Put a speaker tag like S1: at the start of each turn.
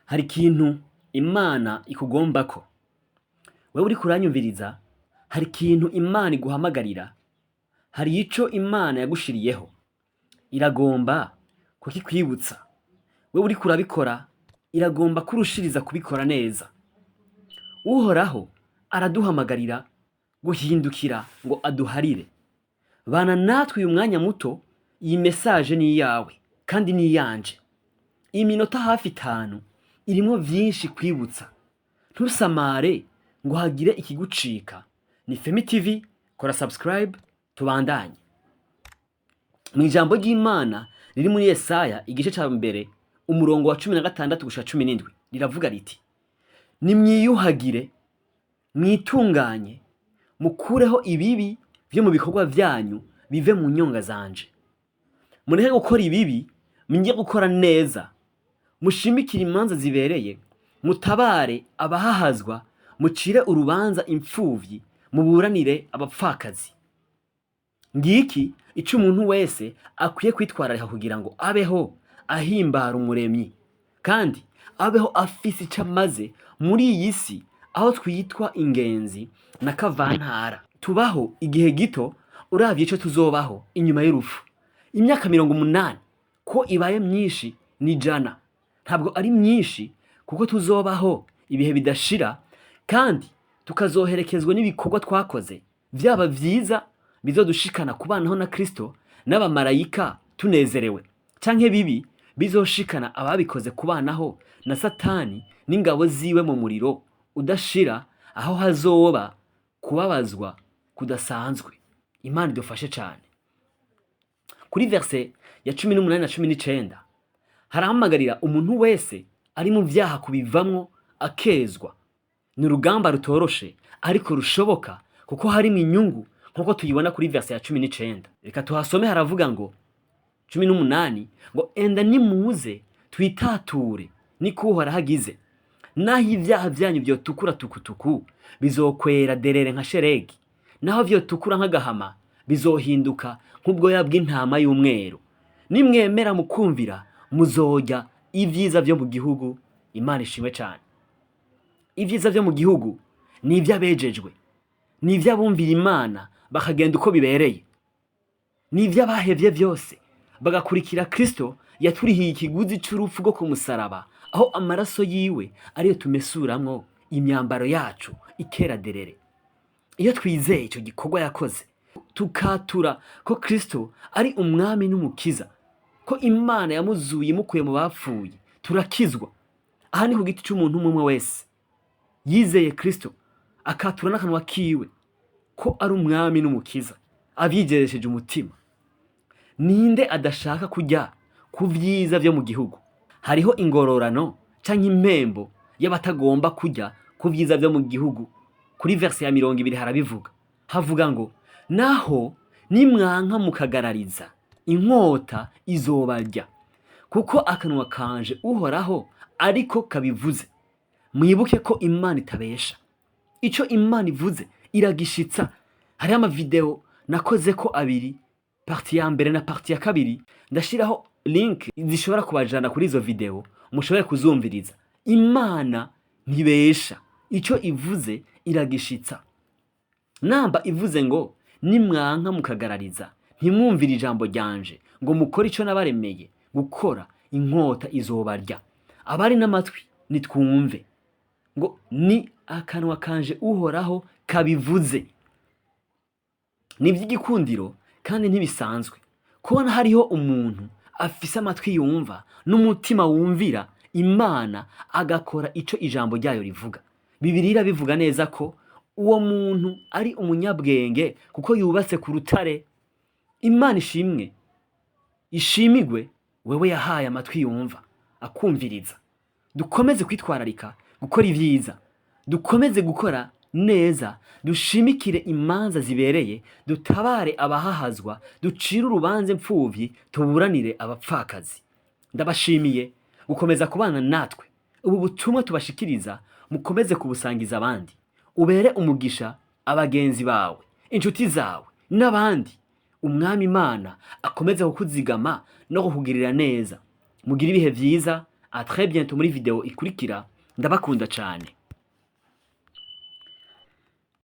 S1: Hari ikintu Imana ikugombako. Wewe uriko uranyumviriza, hari ikintu Imana iguhamagarira, hari ico Imana yagushiriyeho, iragomba kukikwibutsa. Wewe uriko urabikora, iragomba ko urushiriza kubikora neza. Uhoraho araduhamagarira guhindukira ngo aduharire. Bana natwe uyu mwanya muto, iyi message ni iyawe kandi ni iyanje. Iyi minota hafi 5 irimwo vyinshi kwibutsa. Ntusamare ngo hagire ikigucika. Ni Femi TV, kora subscribe, tubandanye. Mwijambo ry'Imana riri muri Yesaya igice ca mbere umurongo wa 16 gushika 17 riravuga riti: Nimwiyuhagire, mwitunganye, mukureho ibibi vyo mu bikorwa vyanyu bive mu nyonga zanje. Mureke gukora ibibi, mwinge gukora neza. Mushimikire imanza zibereye, mutabare abahahazwa, mucire urubanza impfuvyi, muburanire abapfakazi. Ngiki ico umuntu wese akwiye kwitwararika kugira ngo abeho ahimbara umuremyi, kandi abeho afise ico amaze muri iyi si aho twitwa ingenzi na kavantara. Tubaho igihe gito uravye ico tuzobaho inyuma y'urupfu. Imyaka 80 ko ibaye myinshi ni jana. Ntabwo ari myinshi kuko tuzobaho ibihe bidashira, kandi tukazoherekezwa n'ibikorwa twakoze vyaba vyiza bizodushikana kubanaho na Kristo n'abamarayika tunezerewe, canke bibi bizoshikana ababikoze kubanaho na Satani n'ingabo ziwe mu muriro udashira, aho hazoba kubabazwa kudasanzwe. Imana idufashe cane. Kuri verse ya 18 na 19 harahamagarira umuntu wese ari mu vyaha kubivamwo akezwa. Ni urugamba rutoroshe ariko rushoboka kuko harimo inyungu, nkuko tuyibona kuri verse ya 19. Reka tuhasome, haravuga ngo 18 ngo enda nimuze twitature niko Uhoraho agize. Naho ivyaha vyanyu vyotukura tukutuku bizokwera derere nka sheregi, naho vyotukura nk'agahama bizohinduka nk'ubwoya bw'intama y'umweru. Nimwemera mukumvira muzorya ivyiza vyo mu gihugu. Imana ishimwe cane. Ivyiza vyo mu gihugu ni ivy'abejejwe, ni ivy'abumvira Imana bakagenda uko bibereye, ni ivy'abahevye vyose bagakurikira Kristo yaturihiye ikiguzi c'urupfu rwo ku musaraba, aho amaraso yiwe ariyo tumesuramwo imyambaro yacu ikera derere. Iyo twizeye ico gikorwa yakoze, tukatura ko Kristo ari umwami n'umukiza, ko Imana yamuzuye imukuye mu bapfuye, turakizwa. Aha ni ku giti c'umuntu umwe wese yizeye Kristo, akatura n'akanwa kiwe ko ari umwami n'umukiza, avyigeresheje umutima. Ninde adashaka kujya ku vyiza vyo mu gihugu? Hariho ingororano canke impembo y'abatagomba kujya ku vyiza vyo mu gihugu. Kuri verse ya 20 harabivuga, havuga ngo naho nimwanka mukagarariza, inkota izobarya, kuko akanwa kanje Uhoraho ariko kabivuze. Mwibuke ko Imana itabesha. Ico Imana ivuze iragishitsa. Hari ama video nakoze ko abiri, parti ya mbere na parti ya kabiri, ndashiraho link zishobora kubajana kuri izo video mushobore kuzumviriza. Imana ntibesha, ico ivuze iragishitsa. Namba ivuze ngo nimwanka mukagarariza, ntimwumvira ijambo ryanje ngo mukore ico nabaremeye gukora, inkota izobarya. Abari n'amatwi nitwumve ngo ni akanwa kanje Uhoraho kabivuze. Ni vy'igikundiro kandi ntibisanzwe kubona hariho umuntu afise amatwi yumva n'umutima wumvira Imana agakora ico ijambo ryayo rivuga. Bibiliya bivuga neza ko uwo muntu ari umunyabwenge kuko yubatse ku rutare. Imana ishimwe, ishimigwe wewe yahaye amatwi yumva akumviriza. Dukomeze kwitwararika gukora ivyiza, dukomeze gukora neza, dushimikire imanza zibereye, dutabare abahahazwa, ducire urubanza impfuvyi, tuburanire abapfakazi. Ndabashimiye gukomeza kubana natwe. Ubu butumwa tubashikiriza mukomeze kubusangiza abandi. Ubere umugisha abagenzi bawe, inshuti zawe n'abandi. Umwami Imana akomeze kukuzigama no kukugirira neza. Mugire ibihe vyiza. a très bientôt muri video ikurikira, ndabakunda cane.